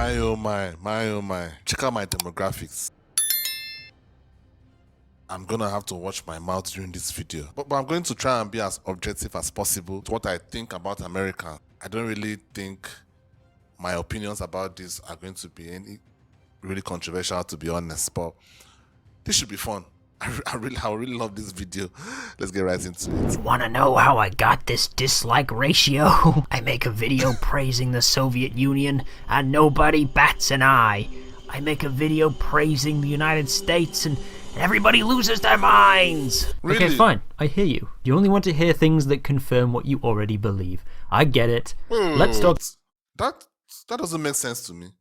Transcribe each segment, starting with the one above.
My oh my. Check out my demographics. I'm gonna have to watch my mouth during this video. But I'm going to try and be as objective as possible to what I think about America. I don't really think my opinions about this are going to be any really controversial, to be honest, but this should be fun. I really love this video. Let's get right into it. You wanna know how I got this dislike ratio? I make a video praising the Soviet Union and nobody bats an eye. I make a video praising the United States and everybody loses their minds. Really? Okay, fine. I hear you. You only want to hear things that confirm what you already believe. I get it. Let's talk. That doesn't make sense to me.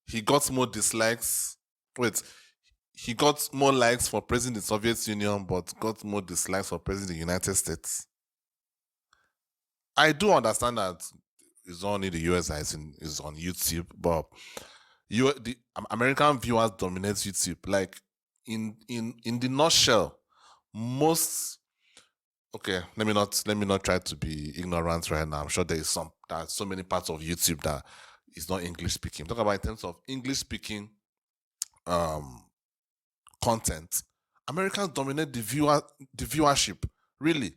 He got more dislikes. Wait. He got more likes for praising the Soviet Union, but got more dislikes for praising the United States. I do understand that it's only the US that is on YouTube, but the American viewers dominate YouTube. Like in the nutshell, most. Okay, let me not try to be ignorant right now. I'm sure there are so many parts of YouTube that is not English speaking. Talk about in terms of English speaking content. Americans dominate the viewership. Really,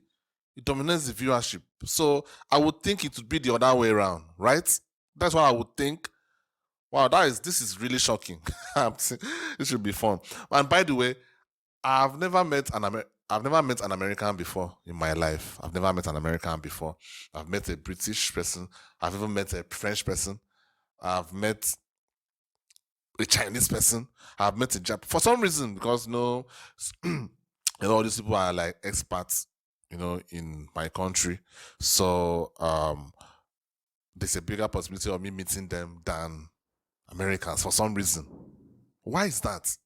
it dominates the viewership. So I would think it would be the other way around, right? That's what I would think. Wow, this is really shocking. This should be fun. And by the way, I've never met an American before in my life. I've never met an American before. I've met a British person. I've even met a French person. I've met a Chinese person. I've met a Japanese. For some reason, because all these people are like expats, in my country. So there's a bigger possibility of me meeting them than Americans for some reason. Why is that?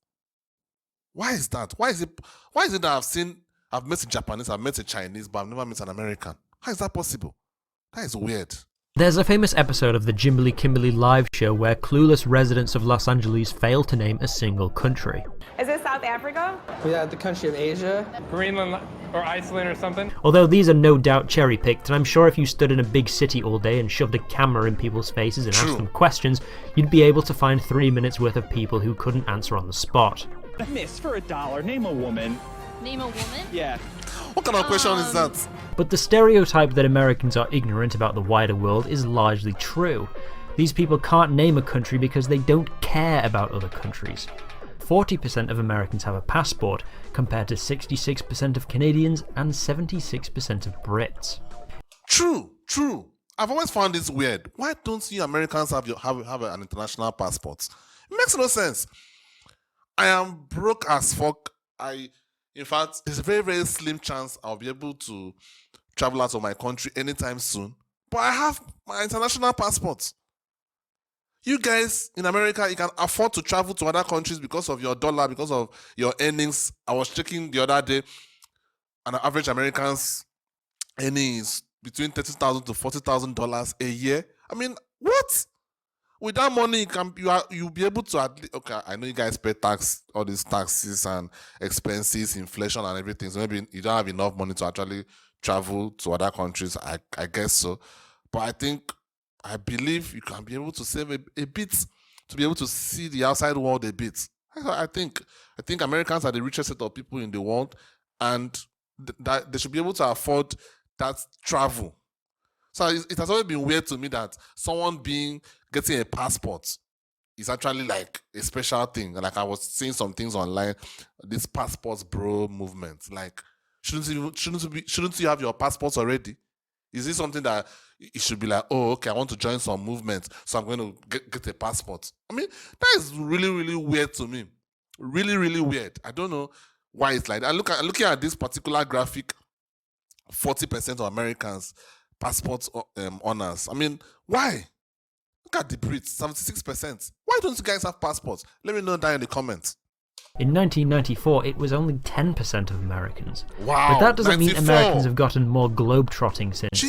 Why is it that I've met a Japanese, I've met a Chinese, but I've never met an American? How is that possible? That is weird. There's a famous episode of the Lee Kimberly live show where clueless residents of Los Angeles fail to name a single country. Is it South Africa? Yeah, the country of Asia. Greenland or Iceland or something? Although these are no doubt cherry-picked, and I'm sure if you stood in a big city all day and shoved a camera in people's faces and asked them questions, you'd be able to find 3 minutes worth of people who couldn't answer on the spot. Miss, for $1, name a woman. Name a woman? Yeah. What kind of question is that? But the stereotype that Americans are ignorant about the wider world is largely true. These people can't name a country because they don't care about other countries. 40% of Americans have a passport, compared to 66% of Canadians and 76% of Brits. True. I've always found this weird. Why don't you Americans have an international passport? It makes no sense. I am broke as fuck. In fact, there's a very, very slim chance I'll be able to travel out of my country anytime soon. But I have my international passport. You guys in America, you can afford to travel to other countries because of your dollar, because of your earnings. I was checking the other day, and the average American's earnings between $30,000 to $40,000 a year. I mean, what? With that money, you'll be able to okay, I know you guys pay tax, all these taxes and expenses, inflation and everything. So maybe you don't have enough money to actually travel to other countries. I guess so. But I believe you can be able to save a bit to be able to see the outside world a bit. I think Americans are the richest set of people in the world, and that they should be able to afford that travel. So it has always been weird to me that someone getting a passport is actually like a special thing. Like I was seeing some things online, this passports bro movement. Like, shouldn't you have your passports already? Is this something that it should be like, oh, okay, I want to join some movement, so I'm going to get a passport? I mean, that is really, really weird to me. Really, really weird. I don't know why it's like that. Looking at this particular graphic, 40% of Americans passport owners. I mean, why? Look at the Brits, 76%. Why don't you guys have passports? Let me know down in the comments. In 1994, it was only 10% of Americans. Wow, but that doesn't 94. mean Americans have gotten more globetrotting since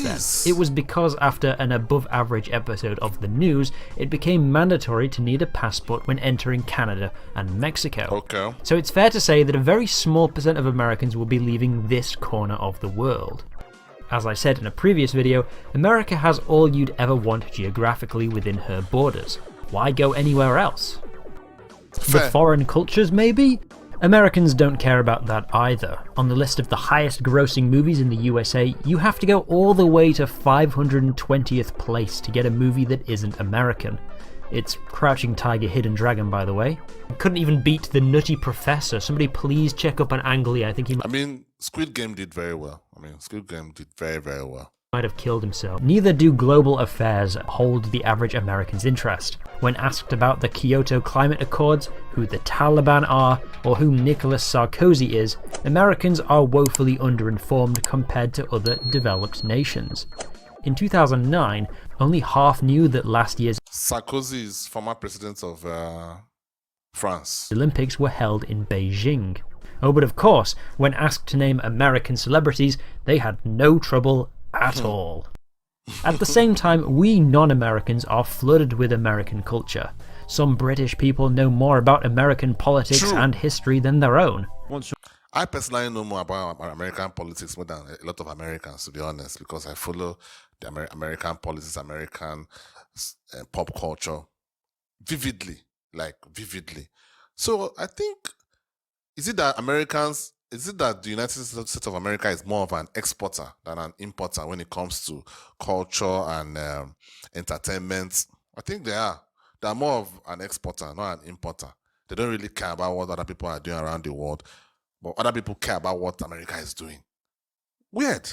then. It was because after an above-average episode of the news, it became mandatory to need a passport when entering Canada and Mexico. Okay. So it's fair to say that a very small percent of Americans will be leaving this corner of the world. As I said in a previous video, America has all you'd ever want geographically within her borders. Why go anywhere else? Fair. The foreign cultures, maybe? Americans don't care about that either. On the list of the highest grossing movies in the USA, you have to go all the way to 520th place to get a movie that isn't American. It's Crouching Tiger, Hidden Dragon, by the way. Couldn't even beat The Nutty Professor. Somebody please check up on Ang Lee. I think he I mean, Squid Game did very well. Squid Game did very, very well. might have killed himself. Neither do global affairs hold the average American's interest. When asked about the Kyoto Climate Accords, who the Taliban are, or who Nicolas Sarkozy is, Americans are woefully underinformed compared to other developed nations. In 2009, only half knew that last year's Sarkozy is former president of France. Olympics were held in Beijing. Oh, but of course, when asked to name American celebrities, they had no trouble at all. At the same time, we non-Americans are flooded with American culture. Some British people know more about American politics True. and history than their own. I personally know more about American politics more than a lot of Americans, to be honest, because I follow the American politics, American pop culture vividly. So I think, is it that the United States of America is more of an exporter than an importer when it comes to culture and entertainment? I think they are. They are more of an exporter, not an importer. They don't really care about what other people are doing around the world, but other people care about what America is doing. Weird.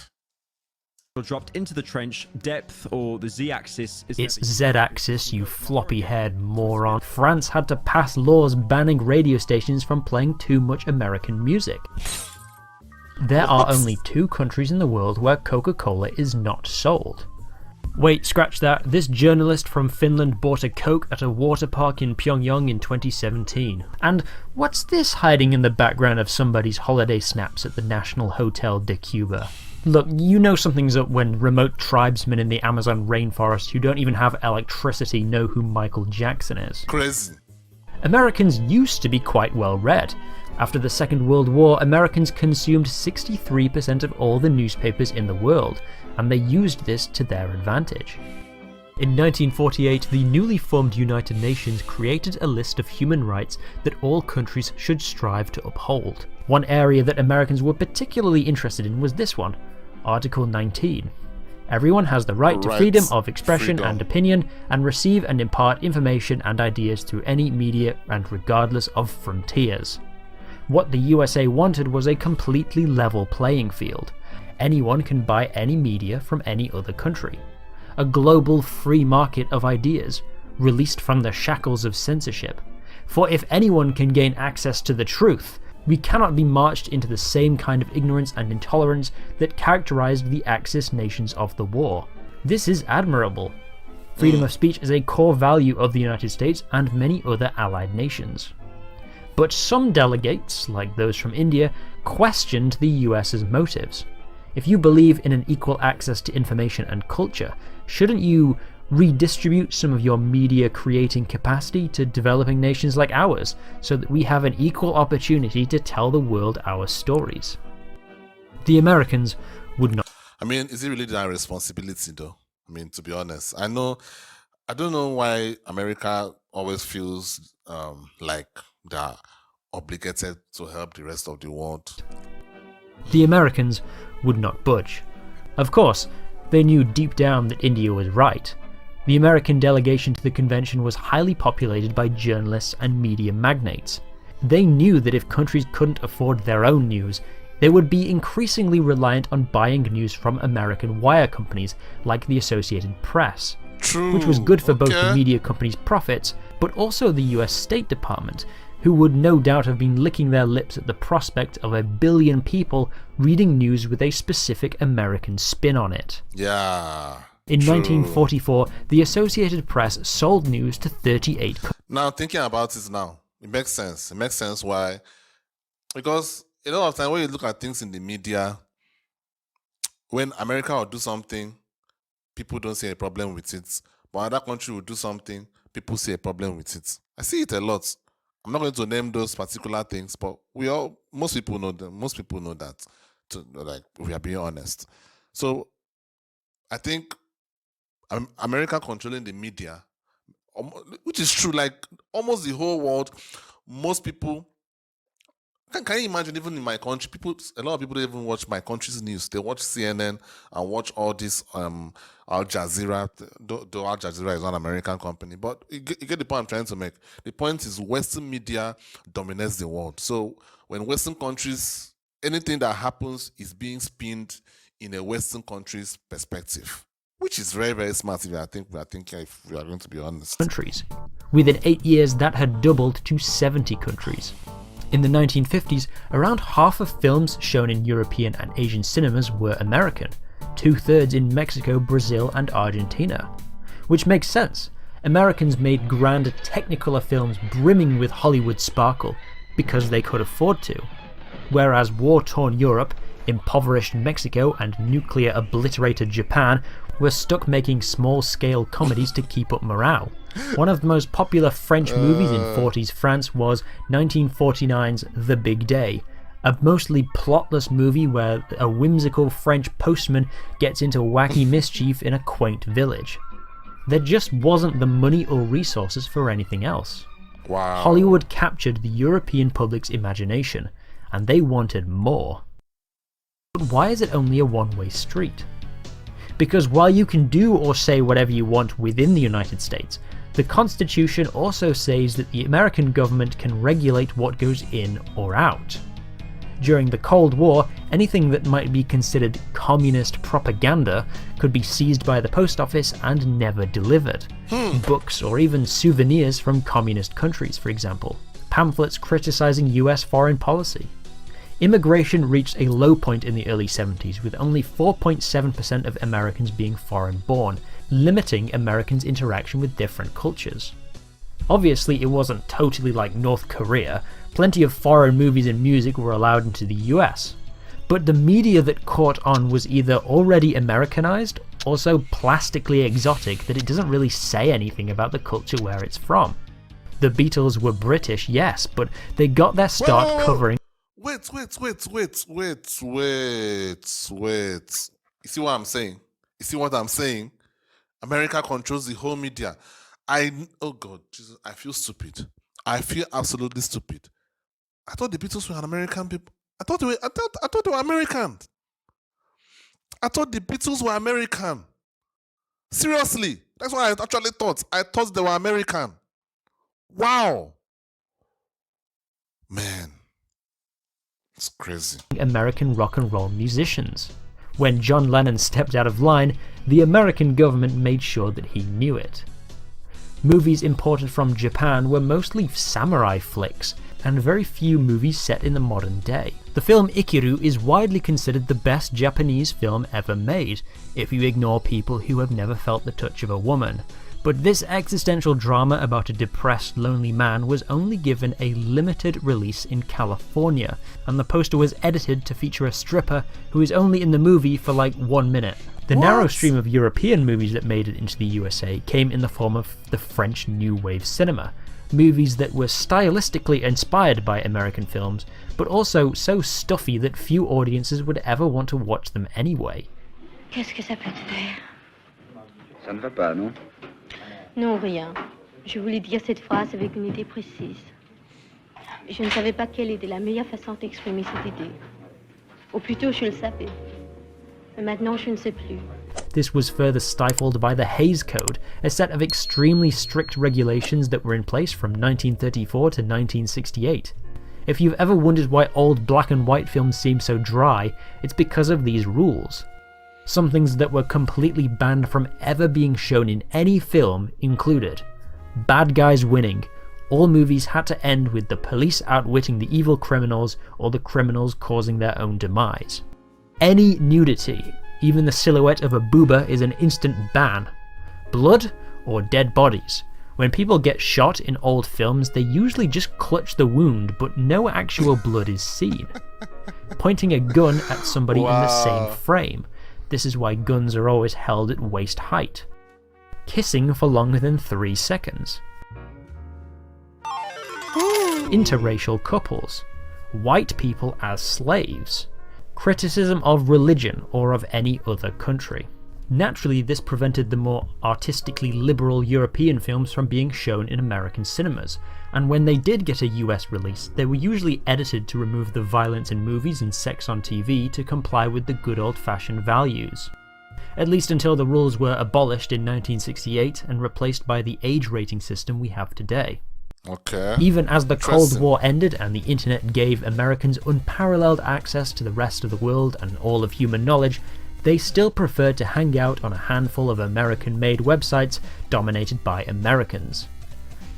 Dropped into the trench, depth or the z-axis is It's Z-axis, you floppy-haired moron. France had to pass laws banning radio stations from playing too much American music. There are only 2 countries in the world where Coca-Cola is not sold. Wait, scratch that. This journalist from Finland bought a Coke at a water park in Pyongyang in 2017. And what's this hiding in the background of somebody's holiday snaps at the National Hotel de Cuba? Look, you know something's up when remote tribesmen in the Amazon rainforest who don't even have electricity know who Michael Jackson is. Crazy. Americans used to be quite well read. After the Second World War, Americans consumed 63% of all the newspapers in the world, and they used this to their advantage. In 1948, the newly formed United Nations created a list of human rights that all countries should strive to uphold. One area that Americans were particularly interested in was this one, Article 19. Everyone has the right to freedom of expression and opinion, and receive and impart information and ideas through any media and regardless of frontiers. What the USA wanted was a completely level playing field. Anyone can buy any media from any other country. A global free market of ideas, released from the shackles of censorship. For if anyone can gain access to the truth, we cannot be marched into the same kind of ignorance and intolerance that characterized the Axis nations of the war. This is admirable. Freedom of speech is a core value of the United States and many other allied nations. But some delegates, like those from India, questioned the US's motives. If you believe in an equal access to information and culture, shouldn't you redistribute some of your media creating capacity to developing nations like ours, so that we have an equal opportunity to tell the world our stories? The Americans would not. I mean, is it really their responsibility though? I mean, to be honest, I don't know why America always feels like they're obligated to help the rest of the world. The Americans would not budge. Of course, they knew deep down that India was right. The American delegation to the convention was highly populated by journalists and media magnates. They knew that if countries couldn't afford their own news, they would be increasingly reliant on buying news from American wire companies like the Associated Press. True. Which was good for both the media companies' profits, but also the US State Department, who would no doubt have been licking their lips at the prospect of 1 billion people reading news with a specific American spin on it. Yeah. In true. 1944, the Associated Press sold news to 38 countries. Now, thinking about it now, it makes sense. It makes sense why. Because a lot of time when you look at things in the media, when America will do something, people don't see a problem with it. But another country will do something, people see a problem with it. I see it a lot. I'm not going to name those particular things, but most people know them. Most people know that. We are being honest. So I think America controlling the media which is true. Like almost the whole world, most people. Can you imagine? Even in my country, a lot of people don't even watch my country's news. They watch CNN and watch all this Al Jazeera. Though Al Jazeera is not an American company, but you get the point I'm trying to make. The point is, Western media dominates the world. So when Western countries, anything that happens is being spinned in a Western country's perspective, which is very, very smart. If we are going to be honest. Countries. Within 8 years, that had doubled to 70 countries. In the 1950s, around half of films shown in European and Asian cinemas were American, 2/3 in Mexico, Brazil, and Argentina. Which makes sense. Americans made grand Technicolor films brimming with Hollywood sparkle because they could afford to. Whereas war-torn Europe, impoverished Mexico, and nuclear-obliterated Japan were stuck making small-scale comedies to keep up morale. One of the most popular French movies in 40s France was 1949's The Big Day, a mostly plotless movie where a whimsical French postman gets into wacky mischief in a quaint village. There just wasn't the money or resources for anything else. Wow. Hollywood captured the European public's imagination, and they wanted more. But why is it only a one-way street? Because while you can do or say whatever you want within the United States, the Constitution also says that the American government can regulate what goes in or out. During the Cold War, anything that might be considered communist propaganda could be seized by the post office and never delivered. Books or even souvenirs from communist countries, for example. Pamphlets criticizing US foreign policy. Immigration reached a low point in the early 70s, with only 4.7% of Americans being foreign-born, limiting Americans' interaction with different cultures. Obviously, it wasn't totally like North Korea. Plenty of foreign movies and music were allowed into the US. But the media that caught on was either already Americanized, or so plastically exotic that it doesn't really say anything about the culture where it's from. The Beatles were British, yes, but they got their start covering... Wait. You see what I'm saying? America controls the whole media. Oh God, Jesus, I feel stupid. I feel absolutely stupid. I thought the Beatles were an American people. I thought they were American. I thought the Beatles were American. Seriously, that's what I actually thought. I thought they were American. Wow, man. It's crazy. American rock and roll musicians. When John Lennon stepped out of line, the American government made sure that he knew it. Movies imported from Japan were mostly samurai flicks, and very few movies set in the modern day. The film Ikiru is widely considered the best Japanese film ever made, if you ignore people who have never felt the touch of a woman. But this existential drama about a depressed, lonely man was only given a limited release in California, and the poster was edited to feature a stripper who is only in the movie for like 1 minute. The narrow stream of European movies that made it into the USA came in the form of the French New Wave cinema, movies that were stylistically inspired by American films, but also so stuffy that few audiences would ever want to watch them anyway. Qu'est-ce que ça peut te faire? Ça ne va pas, non? Non, rien. Je voulais dire cette phrase avec une idée précise. Je ne savais pas quelle était la meilleure façon d'exprimer cette idée. Ou plutôt, je le savais. Mais maintenant, je ne sais plus. This was further stifled by the Haze Code, a set of extremely strict regulations that were in place from 1934 to 1968. If you've ever wondered why old black and white films seem so dry, it's because of these rules. Some things that were completely banned from ever being shown in any film included bad guys winning. All movies had to end with the police outwitting the evil criminals or the criminals causing their own demise. Any nudity, even the silhouette of a booba, is an instant ban. Blood or dead bodies. When people get shot in old films, they usually just clutch the wound, but no actual blood is seen. Pointing a gun at somebody in the same frame. This is why guns are always held at waist height. Kissing for longer than 3 seconds. Interracial couples. White people as slaves. Criticism of religion or of any other country. Naturally, this prevented the more artistically liberal European films from being shown in American cinemas, and when they did get a US release, they were usually edited to remove the violence in movies and sex on TV to comply with the good old-fashioned values. At least until the rules were abolished in 1968 and replaced by the age rating system we have today. Okay. Even as the Cold War ended and the internet gave Americans unparalleled access to the rest of the world and all of human knowledge, they still preferred to hang out on a handful of American-made websites dominated by Americans.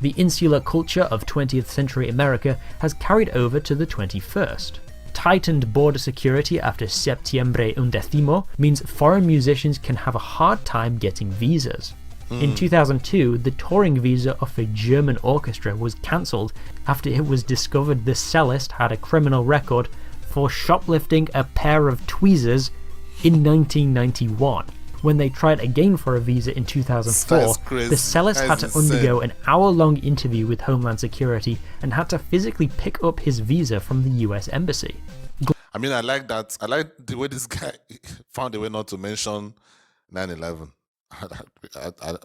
The insular culture of 20th century America has carried over to the 21st. Tightened border security after Septiembre Undécimo means foreign musicians can have a hard time getting visas. In 2002, the touring visa of a German orchestra was cancelled after it was discovered the cellist had a criminal record for shoplifting a pair of tweezers in 1991. When they tried again for a visa in 2004, the cellist had to undergo an hour-long interview with Homeland Security and had to physically pick up his visa from the US Embassy. I mean, I like that. I like the way this guy found a way not to mention 9/11.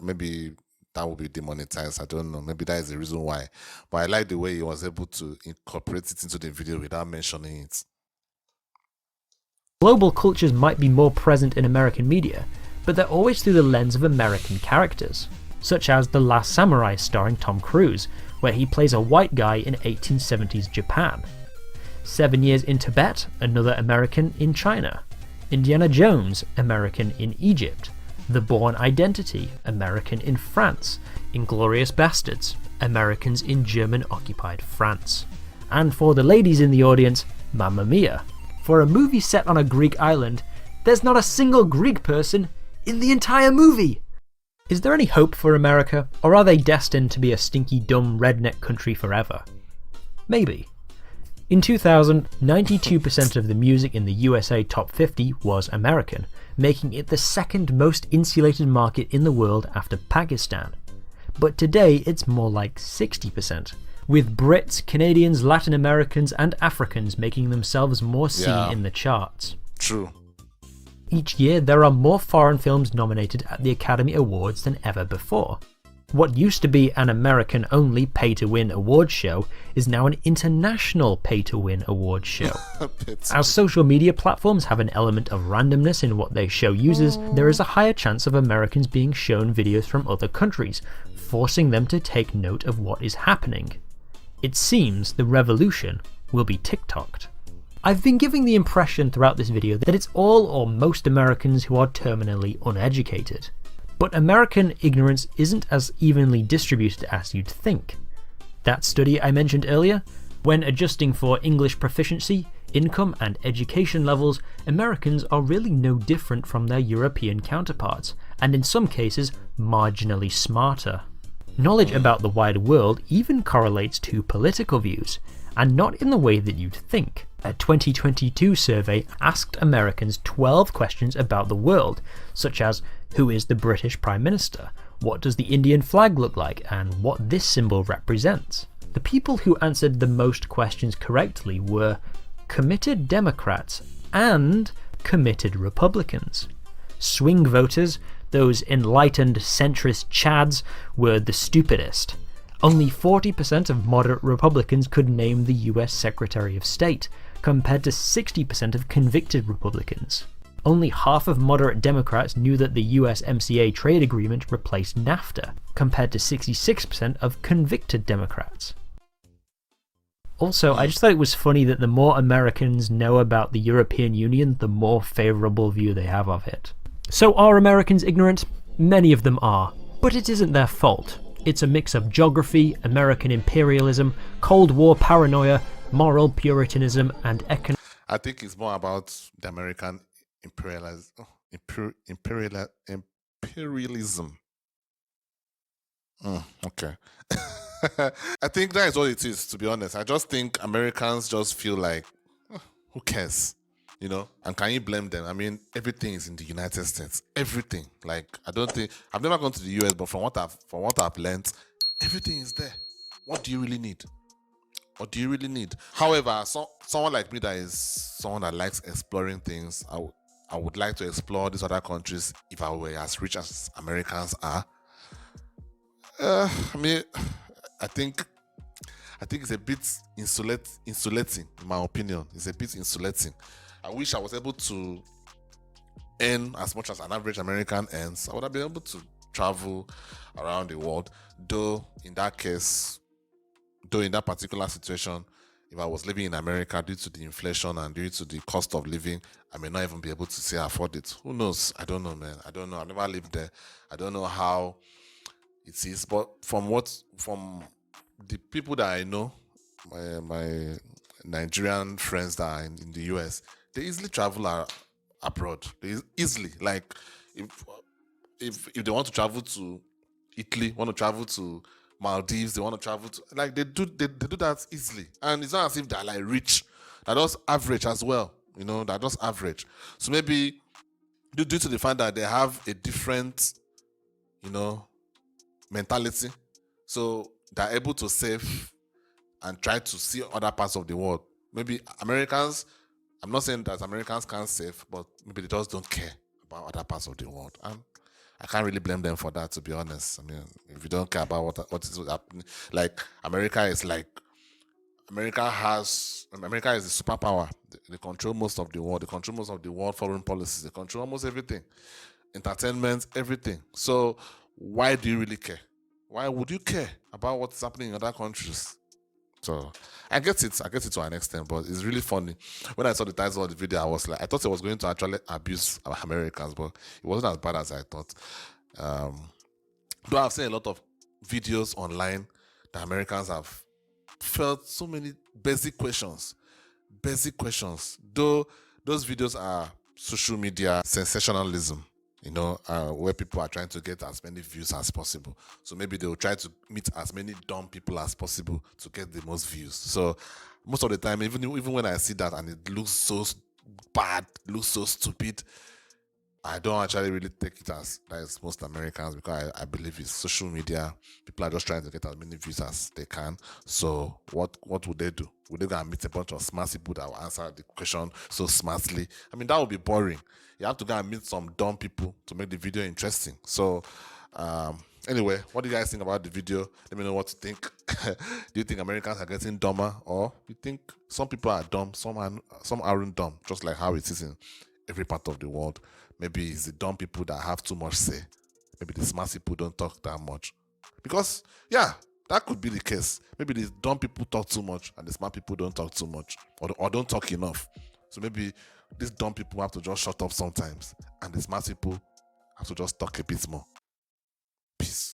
Maybe that will be demonetized. I don't know. Maybe that is the reason why. But I like the way he was able to incorporate it into the video without mentioning it. Global cultures might be more present in American media, but they're always through the lens of American characters, such as The Last Samurai starring Tom Cruise, where he plays a white guy in 1870s Japan. 7 Years in Tibet, another American in China. Indiana Jones, American in Egypt. The Bourne Identity, American in France. Inglourious Bastards, Americans in German-occupied France. And for the ladies in the audience, Mamma Mia. For a movie set on a Greek island, there's not a single Greek person in the entire movie! Is there any hope for America, or are they destined to be a stinky dumb redneck country forever? Maybe. In 2000, 92% of the music in the USA Top 50 was American, making it the second most insulated market in the world after Pakistan. But today it's more like 60%, with Brits, Canadians, Latin Americans and Africans making themselves more seen in the charts. True. Each year there are more foreign films nominated at the Academy Awards than ever before. What used to be an American-only pay-to-win awards show is now an international pay-to-win awards show. As social media platforms have an element of randomness in what they show users, there is a higher chance of Americans being shown videos from other countries, forcing them to take note of what is happening. It seems the revolution will be TikToked. I've been giving the impression throughout this video that it's all or most Americans who are terminally uneducated. But American ignorance isn't as evenly distributed as you'd think. That study I mentioned earlier, when adjusting for English proficiency, income and education levels, Americans are really no different from their European counterparts, and in some cases marginally smarter. Knowledge about the wider world even correlates to political views, and not in the way that you'd think. A 2022 survey asked Americans 12 questions about the world, such as who is the British Prime Minister, what does the Indian flag look like, and what this symbol represents. The people who answered the most questions correctly were committed Democrats and committed Republicans. Swing voters, those enlightened centrist chads, were the stupidest. Only 40% of moderate Republicans could name the US Secretary of State, compared to 60% of convicted Republicans. Only half of moderate Democrats knew that the USMCA trade agreement replaced NAFTA, compared to 66% of convicted Democrats. Also, I just thought it was funny that the more Americans know about the European Union, the more favourable view they have of it. So are Americans ignorant? Many of them are, but it isn't their fault. It's a mix of geography, American imperialism, Cold War paranoia, moral puritanism, and economic. I think it's more about the American imperialism. Okay. I think that is what it is, to be honest. I just think Americans just feel like, who cares? You know, and can you blame them? I mean, everything is in the United States. Everything. Like, I don't think I've never gone to the US, but from what I've learned, everything is there. What do you really need? What do you really need? However, someone like me that is someone that likes exploring things, I would like to explore these other countries if I were as rich as Americans are. I mean, I think it's a bit insulating, in my opinion. It's a bit insulating. I wish I was able to earn as much as an average American earns. I would have been able to travel around the world. Though in that particular situation, if I was living in America due to the inflation and due to the cost of living, I may not even be able to say afford it. Who knows? I don't know, man. I don't know. I've never lived there. I don't know how it is. But from the people that I know, my Nigerian friends that are in the US, they easily travel abroad. They easily, like, if they want to travel to Italy, want to travel to Maldives, they want to travel to, like, they do that easily. And it's not as if they're like rich. They're just average as well. They're just average. So maybe due to the fact that they have a different, mentality, so they're able to save and try to see other parts of the world. Maybe Americans, I'm not saying that Americans can't save, but maybe they just don't care about other parts of the world. And I can't really blame them for that, to be honest. I mean, if you don't care about what is happening, like America is the superpower. They control most of the world. They control most of the world foreign policies. They control almost everything, entertainment, everything. So why do you really care? Why would you care about what's happening in other countries? So I get it to an extent, but it's really funny. When I saw the title of the video, I thought it was going to actually abuse Americans, but it wasn't as bad as I thought. Though I've seen a lot of videos online that Americans have felt so many basic questions. Though those videos are social media sensationalism, where people are trying to get as many views as possible. So maybe they will try to meet as many dumb people as possible to get the most views. So most of the time, even when I see that and it looks so bad, looks so stupid, I don't actually really take it as that is most Americans, because I believe it's social media. People are just trying to get as many views as they can. So what would they do? Would they go and meet a bunch of smart people that will answer the question so smartly? I mean, that would be boring. You have to go and meet some dumb people to make the video interesting. So anyway, what do you guys think about the video? Let me know what you think. Do you think Americans are getting dumber, or you think some people are dumb, some aren't dumb, just like how it is in every part of the world? Maybe it's the dumb people that have too much say. Maybe the smart people don't talk that much. Because, yeah, that could be the case. Maybe the dumb people talk too much and the smart people don't talk too much, or don't talk enough. So maybe these dumb people have to just shut up sometimes and the smart people have to just talk a bit more. Peace.